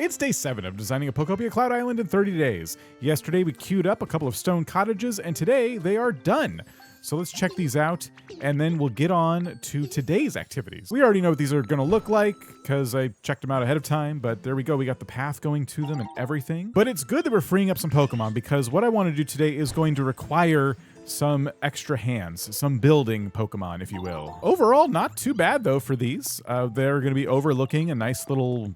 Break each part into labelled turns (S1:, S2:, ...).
S1: It's day 7 of designing a Pokopia Cloud Island in 30 days. Yesterday we queued up a couple of stone cottages, and today they are done. So let's check these out, and then we'll get on to today's activities. We already know what these are going to look like, because I checked them out ahead of time, but there we go. We got the path going to them and everything. But it's good that we're freeing up some Pokemon, because what I want to do today is going to require some extra hands, some building Pokemon, if you will. Overall, not too bad, though, for these. They're going to be overlooking a nice little,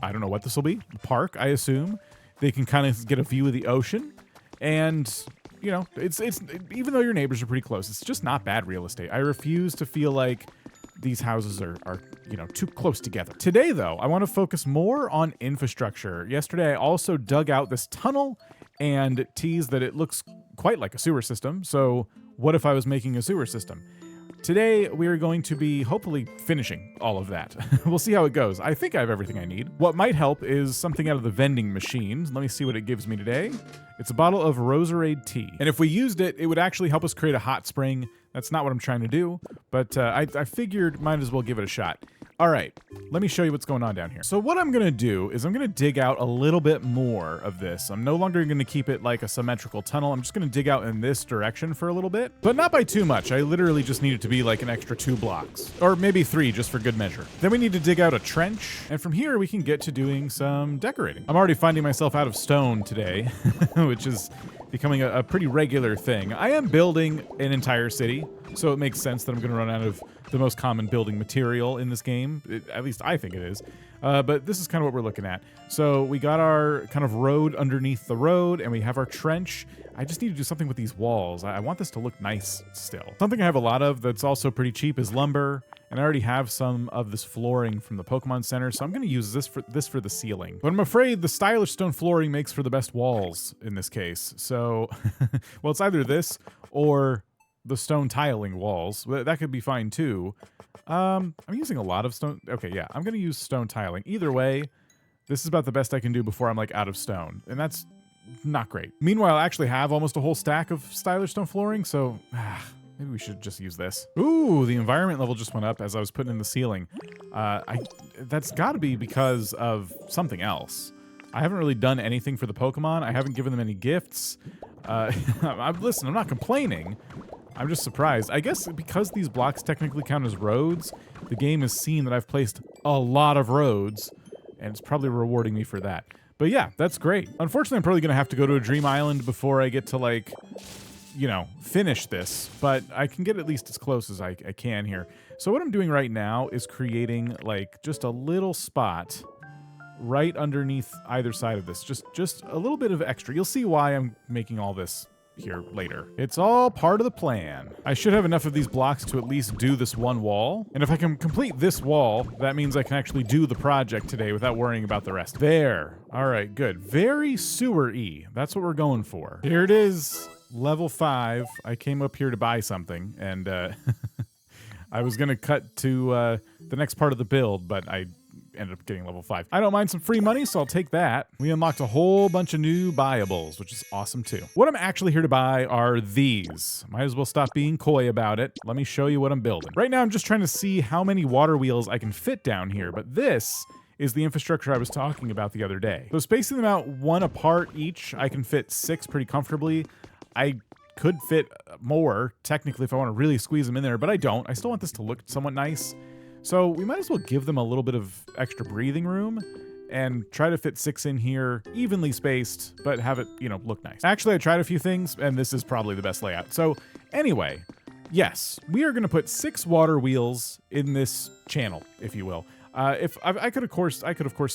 S1: I don't know what this will be, park, I assume. They can kind of get a view of the ocean, and you know, it's even though your neighbors are pretty close, it's just not bad real estate. I refuse to feel like these houses are you know, too close together. Today, though, I want to focus more on infrastructure. Yesterday, I also dug out this tunnel and teased that it looks quite like a sewer system. So what if I was making a sewer system? Today, we are going to be hopefully finishing all of that. We'll see how it goes. I think I have everything I need. What might help is something out of the vending machines. Let me see what it gives me today. It's a bottle of Roserade tea. And if we used it, it would actually help us create a hot spring. That's not what I'm trying to do, but I figured might as well give it a shot. All right, let me show you what's going on down here. So what I'm gonna do is I'm gonna dig out a little bit more of this. I'm no longer gonna keep it like a symmetrical tunnel. I'm just gonna dig out in this direction for a little bit, but not by too much. I literally just need it to be like an extra 2 blocks, or maybe 3 just for good measure. Then we need to dig out a trench, and from here we can get to doing some decorating. I'm already finding myself out of stone today, which is becoming a pretty regular thing. I am building an entire city, so it makes sense that I'm gonna run out of the most common building material in this game. At least I think it is. But this is kind of what we're looking at. So we got our kind of road underneath the road, and we have our trench. I just need to do something with these walls. I want this to look nice still. Something I have a lot of that's also pretty cheap is lumber, and I already have some of this flooring from the Pokemon Center, so I'm going to use this for the ceiling. But I'm afraid the stylish stone flooring makes for the best walls in this case. So, well, it's either this or the stone tiling walls. That could be fine too. I'm using a lot of stone. Okay, yeah, I'm gonna use stone tiling. Either way, this is about the best I can do before I'm like out of stone, and that's not great. Meanwhile, I actually have almost a whole stack of stylish stone flooring, so maybe we should just use this. Ooh, the environment level just went up as I was putting in the ceiling. That's got to be because of something else. I haven't really done anything for the Pokemon. I haven't given them any gifts. Listen, I'm not complaining. I'm just surprised. I guess because these blocks technically count as roads, the game has seen that I've placed a lot of roads, and it's probably rewarding me for that. But yeah, that's great. Unfortunately, I'm probably going to have to go to a dream island before I get to, like, you know, finish this, but I can get at least as close as I can here. So what I'm doing right now is creating, like, just a little spot right underneath either side of this. Just a little bit of extra. You'll see why I'm making all this here later. It's all part of the plan. I should have enough of these blocks to at least do this one wall. And if I can complete this wall, that means I can actually do the project today without worrying about the rest. There. All right, good. Very sewer-y. That's what we're going for. Here it is. Level 5. I came up here to buy something, and I was gonna cut to the next part of the build, but I ended up getting level 5. I don't mind some free money, so I'll take that. We unlocked a whole bunch of new buyables, which is awesome too. What I'm actually here to buy are these. Might as well stop being coy about it. Let me show you what I'm building. Right now, I'm just trying to see how many water wheels I can fit down here, but this is the infrastructure I was talking about the other day. So spacing them out 1 apart each, I can fit 6 pretty comfortably. I could fit more, technically, if I want to really squeeze them in there, but I don't. I still want this to look somewhat nice. So we might as well give them a little bit of extra breathing room and try to fit 6 in here, evenly spaced, but have it, you know, look nice. Actually, I tried a few things, and this is probably the best layout. So anyway, yes, we are going to put 6 water wheels in this channel, if you will. If I could, of course,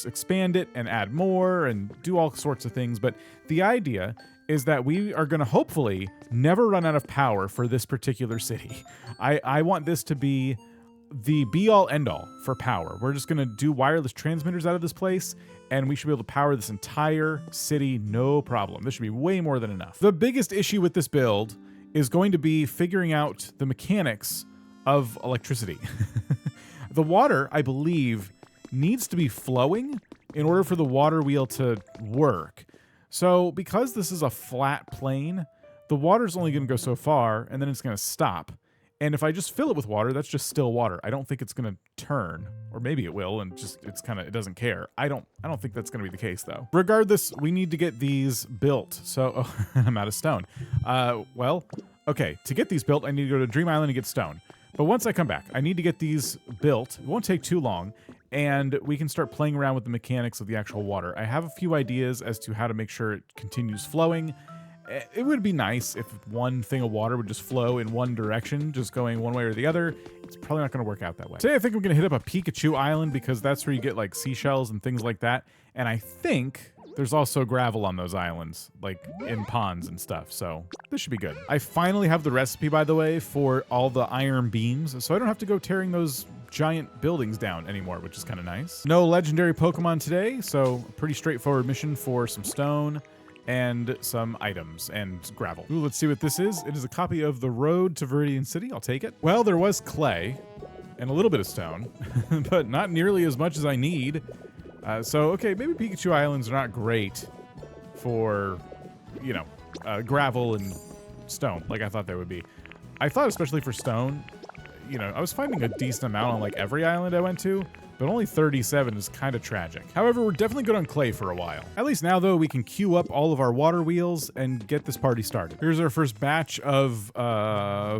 S1: expand it and add more and do all sorts of things, but the idea is that we are going to hopefully never run out of power for this particular city. I want this to be the be-all, end-all for power. We're just going to do wireless transmitters out of this place, and we should be able to power this entire city, no problem. This should be way more than enough. The biggest issue with this build is going to be figuring out the mechanics of electricity. The water, I believe, needs to be flowing in order for the water wheel to work. So because this is a flat plane, the water's only going to go so far, and then it's going to stop. And if I just fill it with water, that's just still water. I don't think it's going to turn Or maybe it will, and it doesn't care. I don't think that's gonna be the case though. Regardless, we need to get these built. So I'm out of stone. Well, okay, to get these built, I need to go to Dream Island and get stone. But once I come back, I need to get these built. It won't take too long, and we can start playing around with the mechanics of the actual water. I have a few ideas as to how to make sure it continues flowing. It would be nice if one thing of water would just flow in one direction, just going one way or the other. It's probably not going to work out that way. Today, I think I'm going to hit up a Pikachu Island because that's where you get like seashells and things like that. And I think there's also gravel on those islands, like in ponds and stuff. So this should be good. I finally have the recipe, by the way, for all the iron beams. So I don't have to go tearing those giant buildings down anymore, which is kind of nice. No legendary Pokemon today. So pretty straightforward mission for some stone and some items and gravel. Ooh, let's see what this is. It is a copy of The Road to Viridian City. I'll take it. Well, there was clay and a little bit of stone, but not nearly as much as I need. So, okay, maybe Pikachu Islands are not great for, you know, gravel and stone like I thought they would be. I thought especially for stone, you know, I was finding a decent amount on like every island I went to, but only 37 is kind of tragic. However, we're definitely good on clay for a while. At least now, though, we can queue up all of our water wheels and get this party started. Here's our first batch of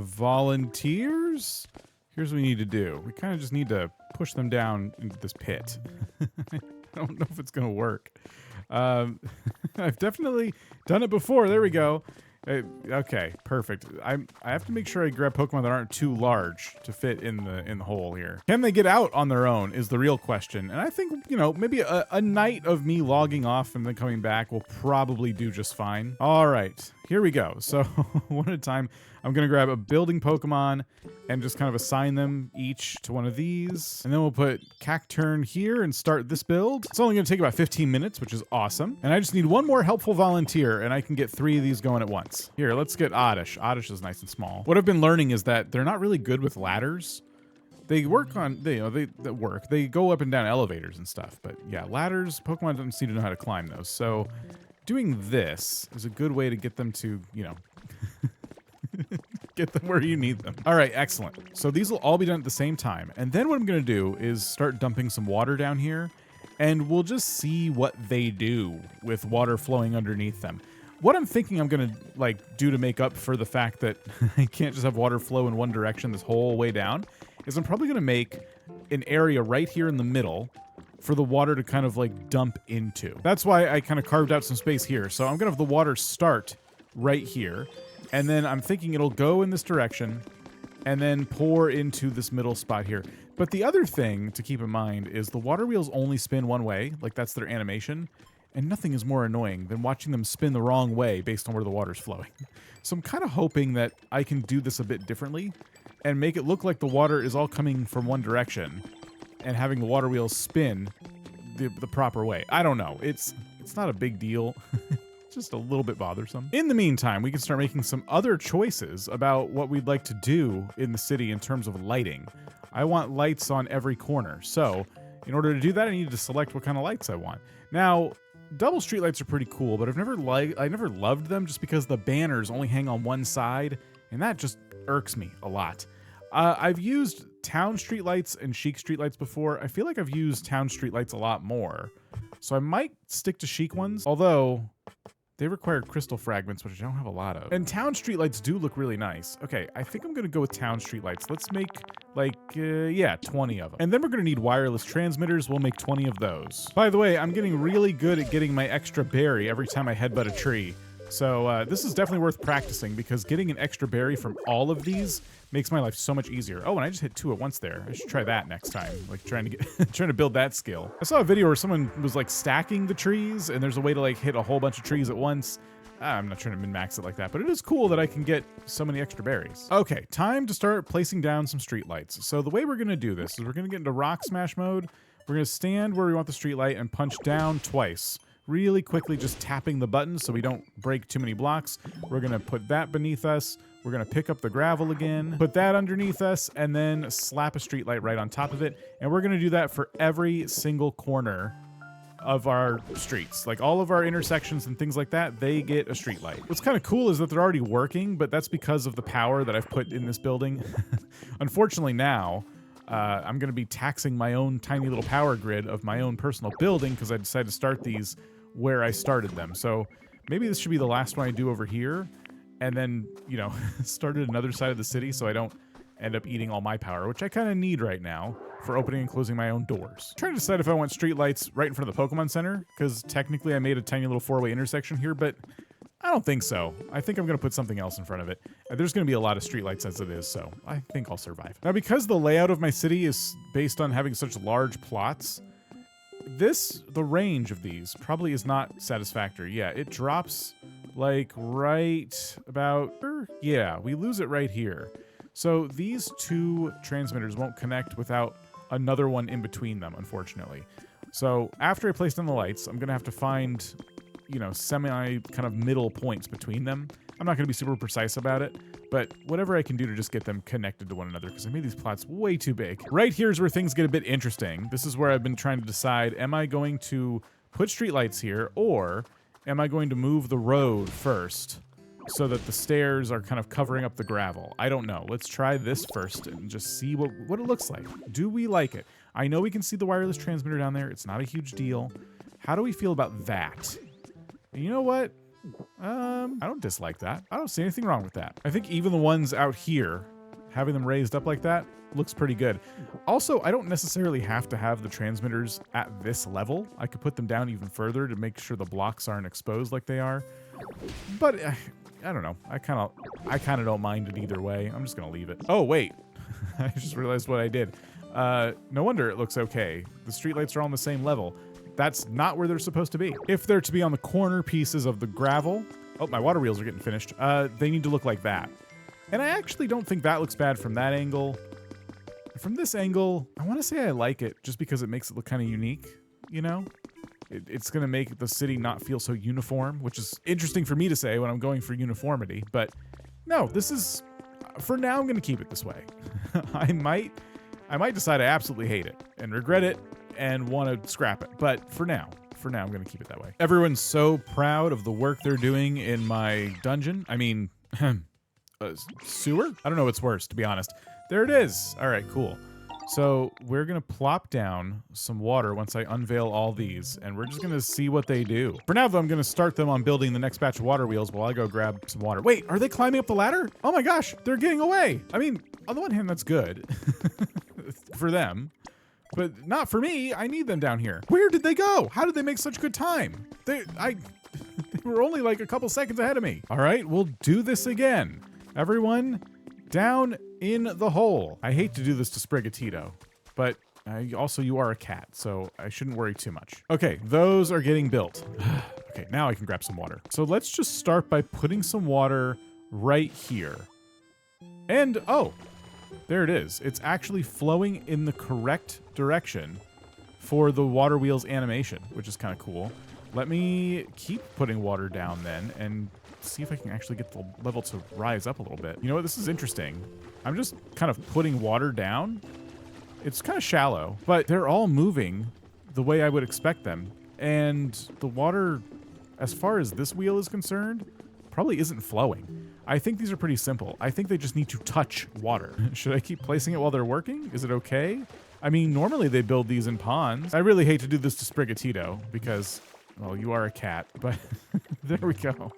S1: volunteers. Here's what we need to do. We kind of just need to push them down into this pit. I don't know if it's going to work. I've definitely done it before. There we go. Okay, perfect. I have to make sure I grab Pokemon that aren't too large to fit in the hole here. Can they get out on their own is the real question. And I think, you know, maybe a night of me logging off and then coming back will probably do just fine. All right, here we go. So one at a time, I'm going to grab a building Pokemon and just kind of assign them each to one of these. And then we'll put Cacturn here and start this build. It's only going to take about 15 minutes, which is awesome. And I just need one more helpful volunteer, and I can get 3 of these going at once. Here, let's get Oddish. Oddish is nice and small. What I've been learning is that they're not really good with ladders. They work on, they work. They go up and down elevators and stuff. But yeah, ladders, Pokemon don't seem to know how to climb those. So doing this is a good way to get them to, you know, get them where you need them. All right, excellent. So these will all be done at the same time. And then what I'm going to do is start dumping some water down here, and we'll just see what they do with water flowing underneath them. What I'm thinking I'm going to like do to make up for the fact that I can't just have water flow in one direction this whole way down is I'm probably going to make an area right here in the middle for the water to kind of like dump into. That's why I kind of carved out some space here. So I'm going to have the water start right here. And then I'm thinking it'll go in this direction and then pour into this middle spot here. But the other thing to keep in mind is the water wheels only spin one way, like that's their animation, and nothing is more annoying than watching them spin the wrong way based on where the water's flowing. So I'm kind of hoping that I can do this a bit differently and make it look like the water is all coming from one direction and having the water wheels spin the proper way. I don't know. It's not a big deal. Just a little bit bothersome. In the meantime, we can start making some other choices about what we'd like to do in the city in terms of lighting. I want lights on every corner. So in order to do that, I need to select what kind of lights I want. Now, double streetlights are pretty cool, but I never loved them just because the banners only hang on one side, and that just irks me a lot. I've used town streetlights and chic streetlights before. I feel like I've used town streetlights a lot more. So I might stick to chic ones, although they require crystal fragments, which I don't have a lot of. And town streetlights do look really nice. Okay, I think I'm gonna go with town streetlights. Let's make like, yeah, 20 of them. And then we're gonna need wireless transmitters. We'll make 20 of those. By the way, I'm getting really good at getting my extra berry every time I headbutt a tree. So this is definitely worth practicing because getting an extra berry from all of these makes my life so much easier. Oh, and I just hit 2 at once there. I should try that next time. Like trying to build that skill. I saw a video where someone was like stacking the trees, and there's a way to like hit a whole bunch of trees at once. I'm not trying to min-max it like that, but it is cool that I can get so many extra berries. Okay, time to start placing down some streetlights. So the way we're gonna do this is we're gonna get into rock smash mode. We're gonna stand where we want the streetlight and punch down twice. Really quickly just tapping the button so we don't break too many blocks. We're gonna put that beneath us. We're gonna pick up the gravel again, put that underneath us, and then slap a streetlight right on top of it. And we're gonna do that for every single corner of our streets. Like all of our intersections and things like that, they get a streetlight. What's kind of cool is that they're already working, but that's because of the power that I've put in this building. Unfortunately now, I'm going to be taxing my own tiny little power grid of my own personal building because I decided to start these where I started them. So maybe this should be the last one I do over here, and then, you know, start at another side of the city so I don't end up eating all my power, which I kind of need right now for opening and closing my own doors. I'm trying to decide if I want streetlights right in front of the Pokemon Center, because technically I made a tiny little four-way intersection here, but I don't think so. I think I'm going to put something else in front of it. There's going to be a lot of streetlights as it is, so I think I'll survive. Now, because the layout of my city is based on having such large plots, the range of these probably is not satisfactory. Yeah, it drops like right about, yeah, we lose it right here. So these two transmitters won't connect without another one in between them, unfortunately. So after I place down the lights, I'm going to have to find, you know, semi kind of middle points between them. I'm not going to be super precise about it, but whatever I can do to just get them connected to one another, because I made these plots way too big. Right here is where things get a bit interesting. This is where I've been trying to decide, am I going to put streetlights here, or am I going to move the road first so that the stairs are kind of covering up the gravel? I don't know. Let's try this first and just see what it looks like. Do we like it? I know we can see the wireless transmitter down there. It's not a huge deal. How do we feel about that? You know what? I don't dislike that. I don't see anything wrong with that. I think even the ones out here, having them raised up like that, looks pretty good. Also, I don't necessarily have to have the transmitters at this level. I could put them down even further to make sure the blocks aren't exposed like they are. But I don't know. I kind of don't mind it either way. I'm just gonna leave it. Oh wait, I just realized what I did. No wonder it looks okay. The streetlights are all on the same level. That's not where they're supposed to be. If they're to be on the corner pieces of the gravel, oh, my water wheels are getting finished. They need to look like that. And I actually don't think that looks bad from that angle. From this angle, I want to say I like it just because it makes it look kind of unique, you know? It's going to make the city not feel so uniform, which is interesting for me to say when I'm going for uniformity. But no, this is, for now, I'm going to keep it this way. I might decide I absolutely hate it and regret it and want to scrap it. But for now, I'm going to keep it that way. Everyone's so proud of the work they're doing in my dungeon. I mean, sewer? I don't know what's worse, to be honest. There it is. All right, cool. So we're going to plop down some water once I unveil all these, and we're just going to see what they do. For now, though, I'm going to start them on building the next batch of water wheels while I go grab some water. Wait, are they climbing up the ladder? Oh my gosh, they're getting away. I mean, on the one hand, that's good for them, but not for me. I need them down here. Where did they go? How did they make such good time? They were only like a couple seconds ahead of me. All right, we'll do this again. Everyone, down in the hole. I hate to do this to Sprigatito, but also you are a cat, so I shouldn't worry too much. Okay, those are getting built. Okay, now I can grab some water. So let's just start by putting some water right here. And, oh, there it is. It's actually flowing in the correct direction for the water wheels animation, which is kind of cool. Let me keep putting water down then and see if I can actually get the level to rise up a little bit. You know what? This is interesting. I'm just kind of putting water down. It's kind of shallow, but they're all moving the way I would expect them. And the water, as far as this wheel is concerned, probably isn't flowing. I think these are pretty simple. I think they just need to touch water. Should I keep placing it while they're working? Is it okay? I mean, normally they build these in ponds. I really hate to do this to Sprigatito because, well, you are a cat, but there we go.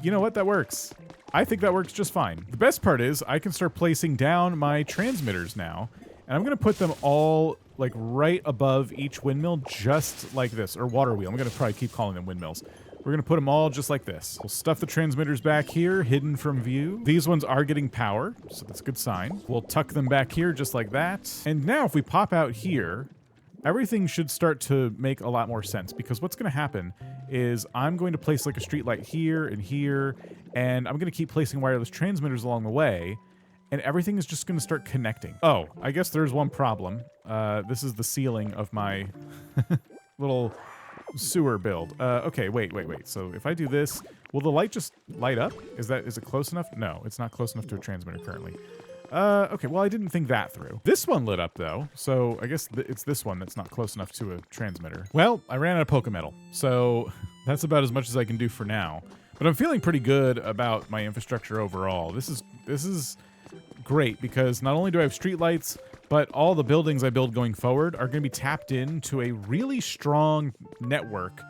S1: You know what? That works. I think that works just fine. The best part is I can start placing down my transmitters now, and I'm going to put them all like right above each windmill, just like this, or water wheel. I'm going to probably keep calling them windmills. We're going to put them all just like this. We'll stuff the transmitters back here, hidden from view. These ones are getting power, so that's a good sign. We'll tuck them back here just like that. And now if we pop out here, everything should start to make a lot more sense, because what's going to happen is I'm going to place like a street light here and here, and I'm going to keep placing wireless transmitters along the way, and everything is just going to start connecting. Oh, I guess there's one problem. This is the ceiling of my little sewer build. Okay, wait. So if I do this, will the light just light up? Is it close enough? No, it's not close enough to a transmitter currently. Okay, well, I didn't think that through. This one lit up, though, so I guess it's this one that's not close enough to a transmitter. Well, I ran out of Pokemetal, so that's about as much as I can do for now. But I'm feeling pretty good about my infrastructure overall. This is great because not only do I have streetlights, but all the buildings I build going forward are going to be tapped into a really strong network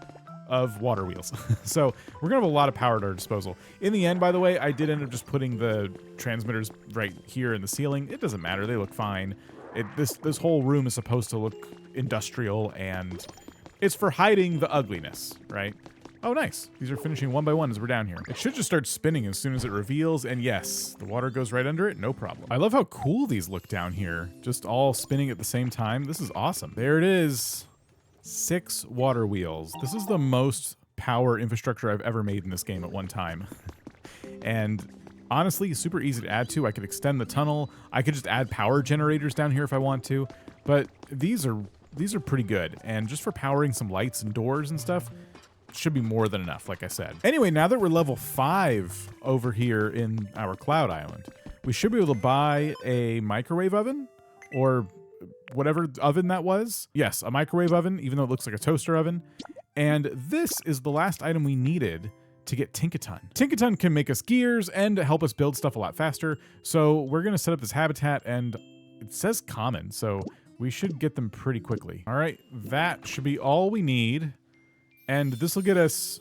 S1: of water wheels. So we're going to have a lot of power at our disposal. In the end, by the way, I did end up just putting the transmitters right here in the ceiling. It doesn't matter. They look fine. This whole room is supposed to look industrial, and it's for hiding the ugliness, right? Oh, nice. These are finishing one by one as we're down here. It should just start spinning as soon as it reveals, and yes, the water goes right under it, no problem. I love how cool these look down here, just all spinning at the same time. This is awesome. There it is. 6 water wheels. This is the most power infrastructure I've ever made in this game at one time. And honestly, super easy to add to. I could extend the tunnel. I could just add power generators down here if I want to. But these are pretty good. And just for powering some lights and doors and stuff, should be more than enough, like I said. Anyway, now that we're level 5 over here in our Cloud Island, we should be able to buy a microwave oven or whatever oven that was. Yes, a microwave oven, even though it looks like a toaster oven. And this is the last item we needed to get Tinkaton. Tinkaton can make us gears and help us build stuff a lot faster. So we're going to set up this habitat, and it says common, so we should get them pretty quickly. All right, that should be all we need. And this will get us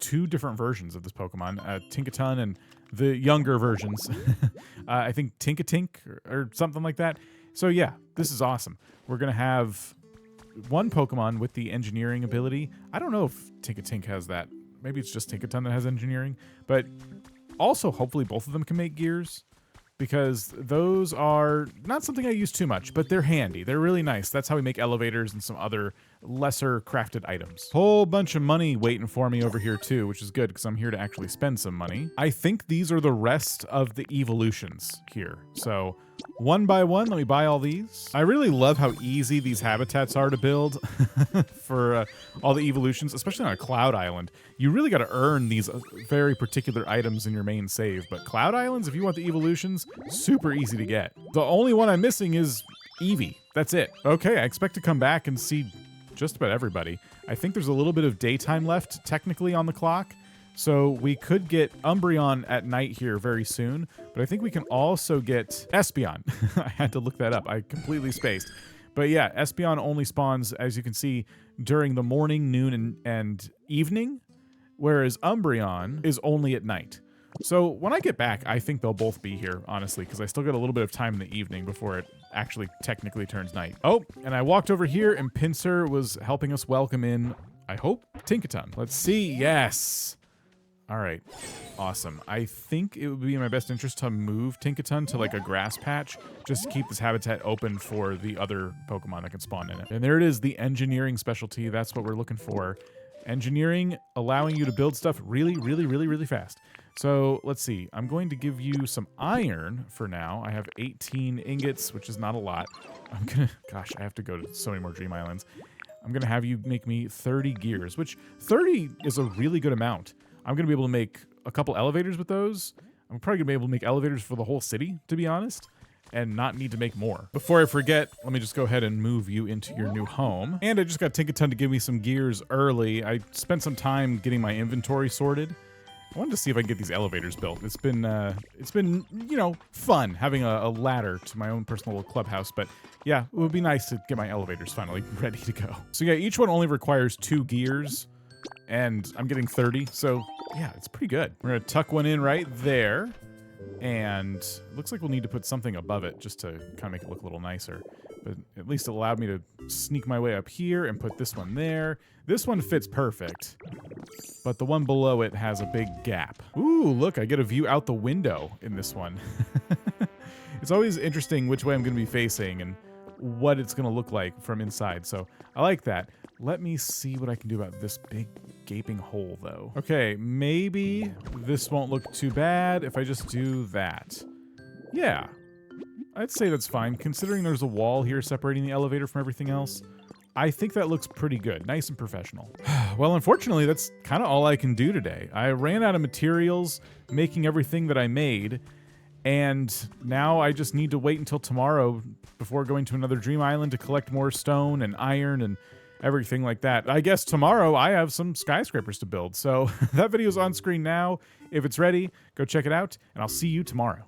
S1: 2 different versions of this Pokemon, Tinkaton and the younger versions. I think Tinkatink or something like that. So yeah, this is awesome. We're going to have one Pokemon with the engineering ability. I don't know if Tinkatink has that. Maybe it's just Tinkaton that has engineering. But also, hopefully, both of them can make gears, because those are not something I use too much, but they're handy. They're really nice. That's how we make elevators and some other lesser crafted items. Whole bunch of money waiting for me over here too, which is good because I'm here to actually spend some money. I think these are the rest of the evolutions here. So one by one, let me buy all these. I really love how easy these habitats are to build for all the evolutions, especially on a Cloud Island. You really got to earn these very particular items in your main save, but Cloud Islands, if you want the evolutions, super easy to get. The only one I'm missing is Eevee. That's it. Okay, I expect to come back and see just about everybody. I think there's a little bit of daytime left technically on the clock, so we could get Umbreon at night here very soon, but I think we can also get Espeon. I had to look that up. I completely spaced. But yeah, Espeon only spawns, as you can see, during the morning, noon, and evening, whereas Umbreon is only at night. So when I get back, I think they'll both be here, honestly, because I still got a little bit of time in the evening before it actually technically turns night. Oh, and I walked over here, and Pinsir was helping us welcome in, I hope, Tinkaton. Let's see. Yes. All right. Awesome. I think it would be in my best interest to move Tinkaton to like a grass patch just to keep this habitat open for the other Pokemon that can spawn in it. And there it is, the engineering specialty. That's what we're looking for. Engineering, allowing you to build stuff really, really, really, really fast. So let's see. I'm going to give you some iron for now. I have 18 ingots, which is not a lot. I'm gonna, gosh, I have to go to so many more Dream Islands. I'm gonna have you make me 30 gears, which 30 is a really good amount. I'm gonna be able to make a couple elevators with those. I'm probably gonna be able to make elevators for the whole city, to be honest, and not need to make more. Before I forget, let me just go ahead and move you into your new home. And I just got Tinkaton to give me some gears early. I spent some time getting my inventory sorted. I wanted to see if I can get these elevators built. It's been you know, fun having a ladder to my own personal little clubhouse, but yeah, it would be nice to get my elevators finally ready to go. So yeah, each one only requires 2 gears, and I'm getting 30, so yeah, it's pretty good. We're gonna tuck one in right there, and it looks like we'll need to put something above it just to kind of make it look a little nicer. But at least it allowed me to sneak my way up here and put this one there. This one fits perfect, but the one below it has a big gap. Ooh, look, I get a view out the window in this one. It's always interesting which way I'm going to be facing and what it's going to look like from inside, so I like that. Let me see what I can do about this big gaping hole, though. Okay, maybe this won't look too bad if I just do that. Yeah. I'd say that's fine, considering there's a wall here separating the elevator from everything else. I think that looks pretty good, nice and professional. Well, unfortunately, that's kind of all I can do today. I ran out of materials making everything that I made, and now I just need to wait until tomorrow before going to another Dream Island to collect more stone and iron and everything like that. I guess tomorrow I have some skyscrapers to build, so that video's on screen now. If it's ready, go check it out, and I'll see you tomorrow.